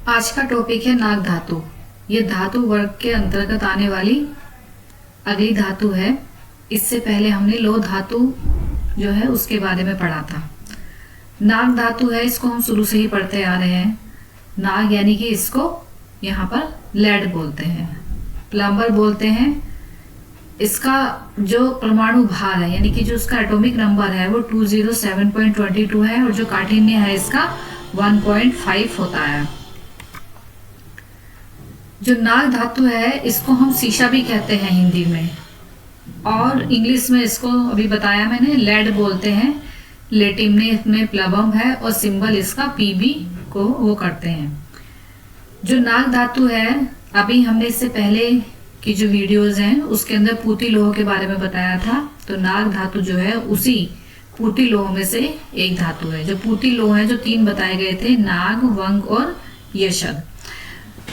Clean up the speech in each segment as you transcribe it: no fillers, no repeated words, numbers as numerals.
आज का टॉपिक है नाग धातु। ये धातु वर्ग के अंतर्गत आने वाली अगली धातु है। इससे पहले हमने लोह धातु जो है उसके बारे में पढ़ा था। नाग धातु है, इसको हम शुरू से ही पढ़ते आ रहे हैं। नाग यानी कि इसको यहाँ पर लेड बोलते हैं, प्लम्बर बोलते हैं। इसका जो परमाणु भार है यानी कि जो उसका एटॉमिक नंबर है वो 207.22 है और जो काठिन्य है इसका 1.5 होता है। जो नाग धातु है इसको हम शीशा भी कहते हैं हिंदी में, और इंग्लिश में इसको अभी बताया मैंने लेड बोलते हैं। लैटिन में प्लबम है और सिंबल इसका पीबी को वो करते हैं। जो नाग धातु है, अभी हमने इससे पहले की जो वीडियोस हैं उसके अंदर पूती लोह के बारे में बताया था। तो नाग धातु जो है उसी पूती लोह में से एक धातु है। जो पूती लोह है जो 3 बताए गए थे, नाग, वंग और यशद।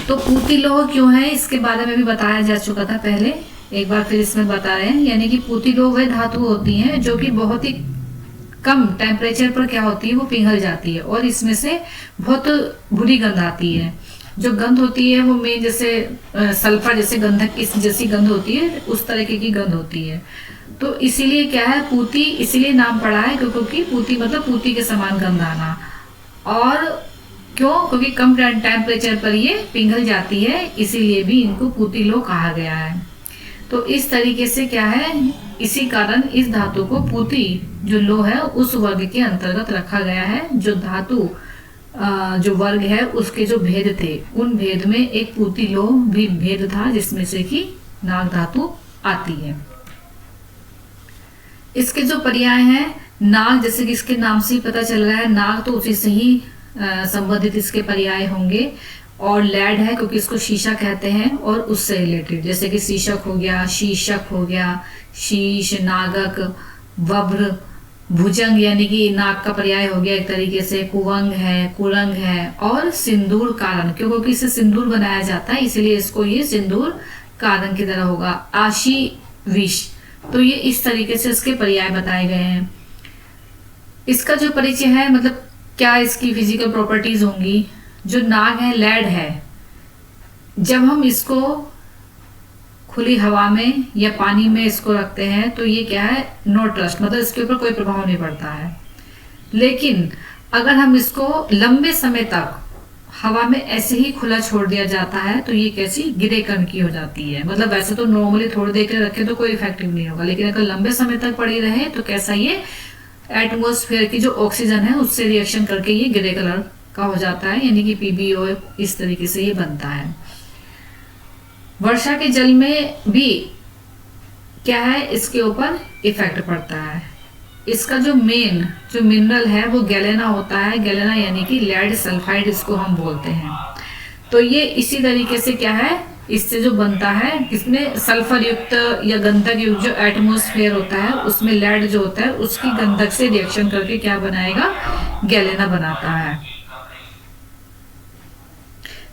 तो पूती लोह क्यों है इसके बारे में भी बताया जा चुका था पहले, एक बार फिर इसमें बता रहे हैं। यानी कि पूती लोह वह धातु होती है जो कि बहुत ही कम टेम्परेचर पर क्या होती है वो पिघल जाती है और इसमें से बहुत बुरी गंध आती है। जो गंध होती है वो मेन जैसे सल्फर जैसे गंधक की जैसी गंध होती है, उस तरीके की गंध होती है। तो इसीलिए क्या है, पूती इसीलिए नाम पड़ा है क्योंकि पूती मतलब पूती के समान गंध आना। और क्यों? क्योंकि कम टेम्परेचर पर ये पिघल जाती है, इसीलिए भी इनको पूती लोह कहा गया है। तो इस तरीके से क्या है, इसी कारण इस धातु को पूती जो लोह है उस वर्ग के अंतर्गत रखा गया है। जो धातु जो वर्ग है उसके जो भेद थे उन भेद में एक पूती लोह भी भेद था, जिसमें से कि नाग धातु आती है। इसके जो पर्याय हैं, नाग जैसे कि इसके नाम से ही पता चल रहा है, नाग तो उसी से ही संबंधित इसके पर्याय होंगे। और लेड है क्योंकि इसको शीशा कहते हैं और उससे रिलेटेड जैसे कि शीशक हो गया, शीशक हो गया, शीश, नागक, वब्र, भुजंग यानी कि नाग का पर्याय हो गया एक तरीके से, कुवंग है, कुरंग है, और सिंदूर कारण क्योंकि इससे सिंदूर बनाया जाता है इसलिए इसको ये सिंदूर कारण की तरह होगा। आशी, विष, तो ये इस तरीके से इसके पर्याय बताए गए हैं। इसका जो परिचय है मतलब क्या इसकी फिजिकल प्रॉपर्टीज होंगी। जो नाग है, लेड है, जब हम इसको खुली हवा में या पानी में इसको रखते हैं तो ये क्या है, नो ट्रस्ट, मतलब इसके ऊपर कोई प्रभाव नहीं पड़ता है। लेकिन अगर हम इसको लंबे समय तक हवा में ऐसे ही खुला छोड़ दिया जाता है तो ये कैसी गिरे कण की हो जाती है। मतलब वैसे तो नॉर्मली थोड़ी देर के लिए रखे तो कोई इफेक्टिव नहीं होगा, लेकिन अगर लंबे समय तक पड़ी रहे तो कैसा, ये एटमोस्फेयर की जो ऑक्सीजन है उससे रिएक्शन करके ये ग्रे कलर का हो जाता है, यानी कि पीबीओ इस तरीके से ये बनता है। वर्षा के जल में भी क्या है, इसके ऊपर इफेक्ट पड़ता है। इसका जो मेन जो मिनरल है वो गैलेना होता है। गैलेना यानी कि लेड सल्फाइड इसको हम बोलते हैं। तो ये इसी तरीके से क्या है, इससे जो बनता है, इसमें सल्फर युक्त या गंधक युक्त जो एटमॉस्फेयर होता है उसमें लेड जो होता है उसकी गंधक से रिएक्शन करके क्या बनाएगा, गैलेना बनाता है।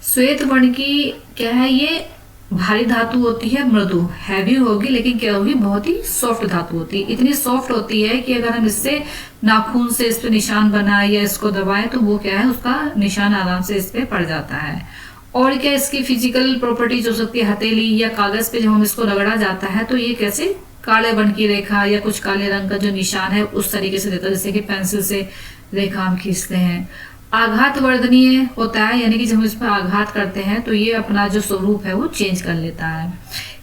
श्वेत वर्ण की क्या है, ये भारी धातु होती है, मृदु हैवी होगी, लेकिन क्या होगी, बहुत ही सॉफ्ट धातु होती है। इतनी सॉफ्ट होती है कि अगर हम इससे नाखून से इस पे निशान बनाए या इसको दबाए तो वो क्या है, उसका निशान आराम से इस पे पड़ जाता है। और क्या इसकी फिजिकल प्रॉपर्टीज हो सकती है, हथेली या कागज पे जब हम इसको रगड़ा जाता है तो ये कैसे काले वर्ण की रेखा या कुछ काले रंग का जो निशान है उस तरीके से देता है, जैसे कि पेंसिल से रेखा हम खींचते हैं। आघात वर्धनीय होता है, यानी कि जब हम इस पर आघात करते हैं तो ये अपना जो स्वरूप है वो चेंज कर लेता है।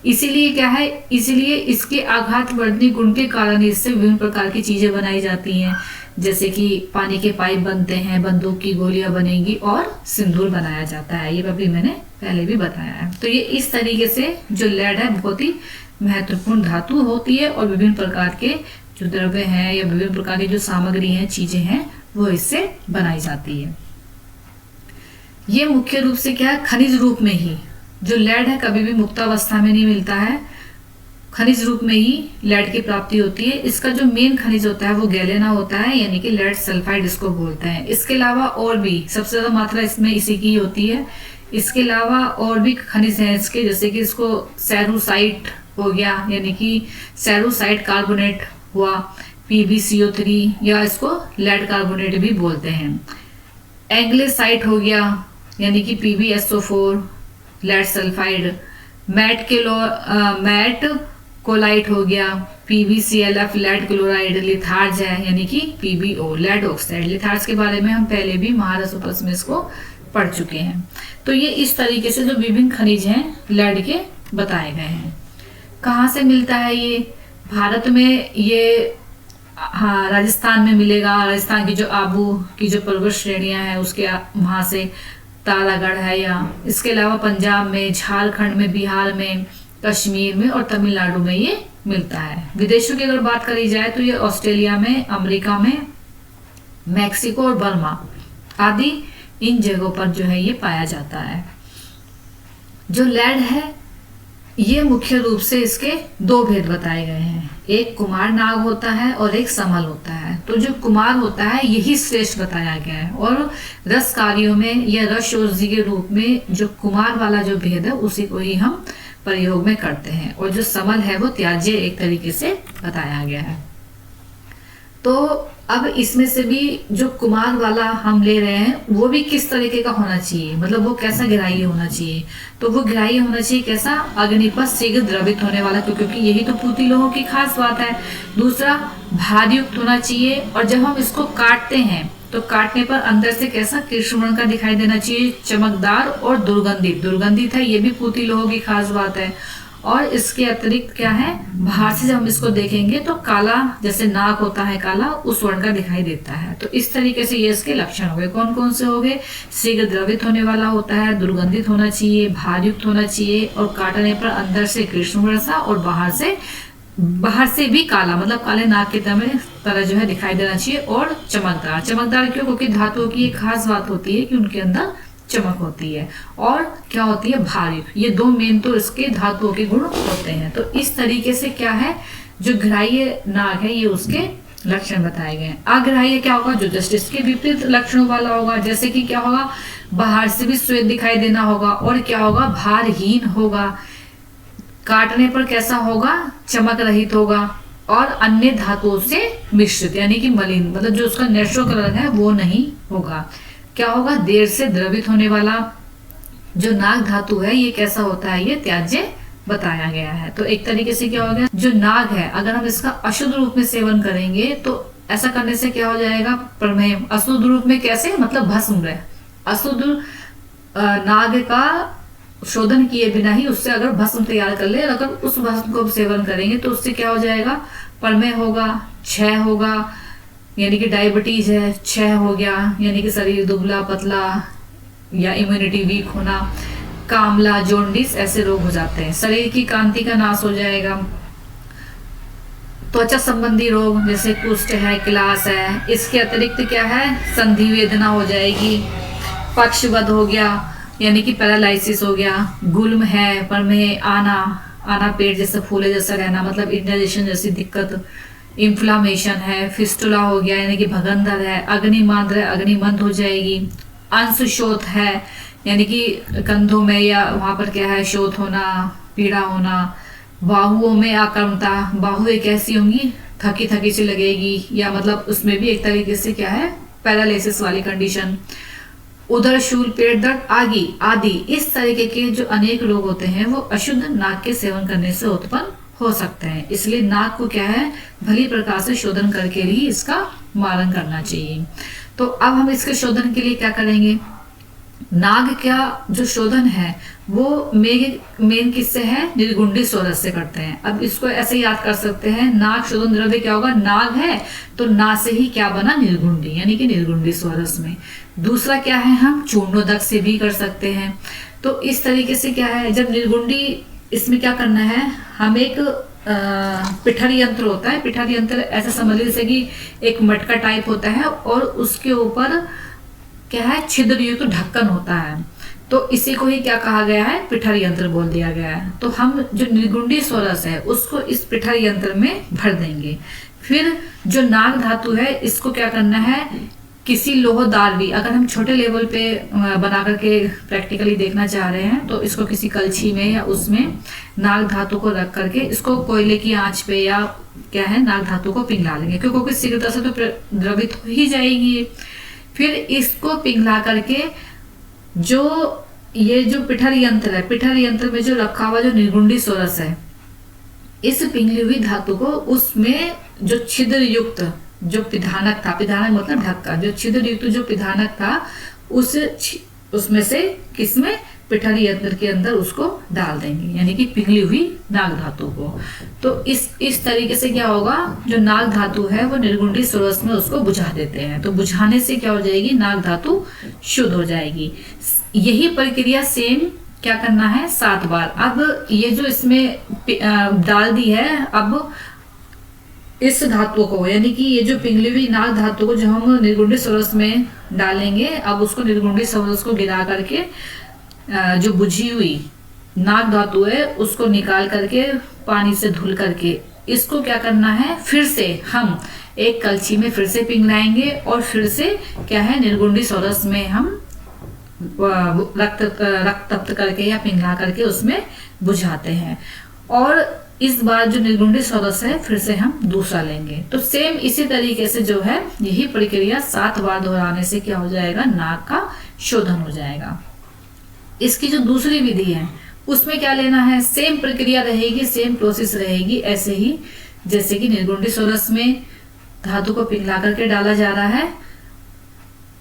इसीलिए क्या है, इसीलिए इसके आघात वर्धनीय गुण के कारण इससे विभिन्न प्रकार की चीजें बनाई जाती हैं, जैसे कि पानी के पाइप बनते हैं, बंदूक की गोलियां बनेंगी और सिंदूर बनाया जाता है। ये अभी मैंने पहले भी बताया है। तो ये इस तरीके से जो लेड है बहुत ही महत्वपूर्ण धातु होती है और विभिन्न प्रकार के जो द्रव्य हैं या विभिन्न प्रकार की जो सामग्री हैं, चीजें हैं, वो इससे बनाई जाती है। ये मुख्य रूप से क्या है, खनिज रूप में ही जो लेड है कभी भी मुक्तावस्था में नहीं मिलता है, खनिज रूप में ही लेड की प्राप्ति होती है। इसका जो मेन खनिज होता है वो गैलेना होता है, यानी कि लेड सल्फाइड इसको बोलते हैं। इसके अलावा और भी सबसे ज्यादा मात्रा इसमें इसी की होती है। इसके अलावा और भी खनिज हैं इसके, जैसे कि इसको सैरुसाइट हो गया, यानी कि सैरुसाइट कार्बोनेट हुआ, PbCO3 या इसको लेड कार्बोनेट भी बोलते हैं। एंग्लेसाइट हो गया, यानी कि PbSO4 लेड सल्फाइड, मैट कोलाइट हो गया, PbClF लेड क्लोराइड, लिथार्ज है यानी कि PbO लेड ऑक्साइड। लिथार्ज के बारे में हम पहले भी महारस उपस में इसको पढ़ चुके हैं। तो ये इस तरीके से जो विभिन्न खनिज हैं लेड के बताए गए हैं। कहाँ से मिलता है ये? भारत में ये हाँ राजस्थान में मिलेगा। राजस्थान की जो आबू की जो पर्वत श्रेणियां हैं उसके वहां से तारागढ़ है, या इसके अलावा पंजाब में, झारखंड में, बिहार में, कश्मीर में और तमिलनाडु में ये मिलता है। विदेशों की अगर बात करी जाए तो ये ऑस्ट्रेलिया में, अमेरिका में, मैक्सिको और बर्मा आदि इन जगहों पर जो है ये पाया जाता है। जो लेड है ये मुख्य रूप से इसके दो भेद बताए गए हैं, एक कुमार नाग होता है और एक समल होता है। तो जो कुमार होता है यही श्रेष्ठ बताया गया है, और रस कार्यों में या रस औषधि के रूप में जो कुमार वाला जो भेद है उसी को ही हम प्रयोग में करते हैं, और जो समल है वो त्याज्य एक तरीके से बताया गया है। तो अब इसमें से भी जो कुमार वाला हम ले रहे हैं वो भी किस तरीके का होना चाहिए, मतलब वो कैसा ग्राह्य होना चाहिए? तो वो ग्राह्य होना चाहिए कैसा? अग्निपथ शीघ्र द्रवित होने वाला, क्योंकि यही तो पूती लोहों की खास बात है। दूसरा, भारयुक्त होना चाहिए, और जब हम इसको काटते हैं तो काटने पर अंदर से कैसा? कृष्ण वर्ण का दिखाई देना चाहिए, चमकदार और दुर्गंधित। दुर्गंधित है, ये भी पूती लोहों की खास बात है। और इसके अतिरिक्त क्या है? बाहर से जब हम इसको देखेंगे तो काला, जैसे नाक होता है काला, उस वर्ण का दिखाई देता है। तो इस तरीके से ये इसके लक्षण हो गए। कौन कौन से हो गए? शीघ्र द्रवित होने वाला होता है, दुर्गंधित होना चाहिए, भारयुक्त होना चाहिए, और काटने पर अंदर से कृष्ण वर्ण सा और बाहर से भी काला, मतलब काले नाक की तरह जो है दिखाई देना चाहिए, और चमकदार। चमकदार क्यों? क्योंकि धातुओं की एक खास बात होती है कि उनके अंदर चमक होती है, और क्या होती है? भारी। ये दो मेन तो इसके धातुओं के गुण होते हैं। तो इस तरीके से क्या है, जो ग्राह्य नाग है ये उसके लक्षण बताए गए हैं। अग्राह्य क्या होगा? जो जस्ट इसके विपरीत लक्षणों वाला होगा, जैसे कि क्या होगा? बाहर से भी श्वेत दिखाई देना होगा, और क्या होगा? भारहीन होगा, काटने पर कैसा होगा? चमक रहित होगा, और अन्य धातुओं से मिश्रित यानी कि मलिन, मतलब जो उसका नेचुरल कलर है वो नहीं होगा। क्या होगा? देर से द्रवित होने वाला। जो नाग धातु है ये कैसा होता है? ये त्याज्य बताया गया है। तो एक तरीके से क्या हो गया? जो नाग है अगर हम इसका अशुद्ध रूप में सेवन करेंगे तो ऐसा करने से क्या हो जाएगा? प्रमेय। अशुद्ध रूप में कैसे? मतलब भस्म रहे। अशुद्ध नाग का शोधन किए बिना ही उससे अगर भस्म तैयार कर ले, अगर उस भस्म को सेवन करेंगे तो उससे क्या हो जाएगा? प्रमेय होगा, क्षय होगा, यानी कि डायबिटीज है, क्षय हो गया, यानी कि शरीर दुबला पतला या इम्यूनिटी वीक होना, कामला, जॉन्डिस ऐसे रोग हो जाते हैं। शरीर की कांति का नाश हो जाएगा। त्वचा संबंधी रोग जैसे कुष्ठ है, क्लास है। इसके अतिरिक्त क्या है? संधि वेदना हो जाएगी, पक्षवध हो गया यानी कि पैरालाइसिस हो गया, गुल्म है, प्रमेय, आना पेट जैसे फूले जैसा रहना, मतलब इंडाइजेशन जैसी दिक्कत, इन्फ्लामेशन है, फिस्टुला हो गया यानी कि भगंदर है, अग्निमांद्र है, अग्निमंद हो जाएगी, अंशशोथ है यानी कि कंधों में या वहां पर क्या है? शोथ होना, पीड़ा होना, बाहुओं में आक्रमता, बाहु एक ऐसी होंगी थकी थकी सी लगेगी, या मतलब उसमें भी एक तरीके से क्या है? पैरालिसिस वाली कंडीशन, उदर शूल, पेट दर्द आदि इस तरीके के जो अनेक रोग होते हैं वो अशुद्ध नाग के सेवन करने से उत्पन्न हो सकते हैं। इसलिए नाग को क्या है? भली प्रकार से शोधन करके ही इसका मारण करना चाहिए। तो अब हम इसके शोधन के लिए क्या करेंगे? नाग का जो शोधन है वो मेन किससे है? निर्गुंडी सोरस से करते हैं। अब इसको ऐसे याद कर सकते हैं, नाग शोधन द्रव्य क्या होगा? नाग है तो ना से ही क्या बना? निर्गुंडी, यानी कि निर्गुंडी सोरस में। दूसरा क्या है? हम चूर्णोदक से भी कर सकते हैं। तो इस तरीके से क्या है? जब निर्गुंडी, इसमें क्या करना है? हम एक पिठर यंत्र होता है, पिठर यंत्र ऐसा समझ लीजिए कि एक मटका टाइप होता है और उसके ऊपर क्या है? छिद्र युक्त ढक्कन होता है, तो इसी को ही क्या कहा गया है? पिठर यंत्र बोल दिया गया है। तो हम जो निर्गुंडी सोरस है उसको इस पिठर यंत्र में भर देंगे। फिर जो नाग धातु है इसको क्या करना है? किसी लोहदार भी, अगर हम छोटे लेवल पे बना करके प्रैक्टिकली देखना चाह रहे हैं तो इसको किसी कलछी में या उसमें नाग धातु को रख करके इसको कोयले की आंच पे या क्या है नाग धातु को पिघला लेंगे, क्योंकि शीघ्रता से तो द्रवित हो ही जाएगी। फिर इसको पिघला करके जो ये जो पिठर यंत्र है, पिठर यंत्र में जो रखा हुआ जो निर्गुंडी सोरस है, इस पिघली हुई धातु को उसमें जो छिद्र युक्त जो पिधानक था, पिधानक मतलब ढक्का, जो छिद्र युक्त जो पिधानक था उसमें से किसमें, पिठर यंत्र के अंदर उसको डाल देंगे, यानी कि पिघली हुई नाग धातु को। तो इस तरीके से क्या होगा, जो नाग धातु है वो निर्गुंडी सोरस में उसको बुझा देते हैं। तो बुझाने से क्या हो जाएगी, नाग धातु शुद्ध हो जाएगी। यही प्रक्रिया सेम क्या करना है 7 बार। अब ये जो इसमें डाल दी है, अब इस धातु को, यानी कि ये जो पिघली हुई नाग धातु को जो हम निर्गुंडी सोरस में डालेंगे, अब उसको निर्गुंडी सोरस को गिरा करके जो बुझी हुई नाग धातु है उसको निकाल करके पानी से धुल करके इसको क्या करना है, फिर से हम एक कलछी में फिर से पिघलाएंगे और फिर से क्या है, निर्गुंडी सोरस में हम रक्त तप्त करके या पिघला करके उसमें बुझाते हैं। और इस बार जो निर्गुंडी सोरस है फिर से हम दूसरा लेंगे। तो सेम इसी तरीके से जो है यही प्रक्रिया 7 बार दोहराने से क्या हो जाएगा, नाग का शोधन हो जाएगा। इसकी जो दूसरी विधि है उसमें क्या लेना है, सेम प्रक्रिया रहेगी, सेम प्रोसेस रहेगी, ऐसे ही जैसे कि निर्गुंडी सोरस में धातु को पिघला करके डाला जा रहा है।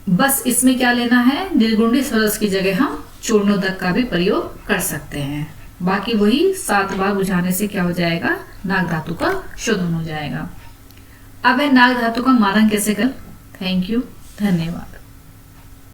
बस इसमें क्या लेना है, निर्गुंडी सोरस की जगह हम चूर्णोदक का भी प्रयोग कर सकते हैं। बाकी वही 7 बार बुझाने से क्या हो जाएगा, नाग धातु का शोधन हो जाएगा। अब है नाग धातु का मारन कैसे कर। थैंक यू, धन्यवाद।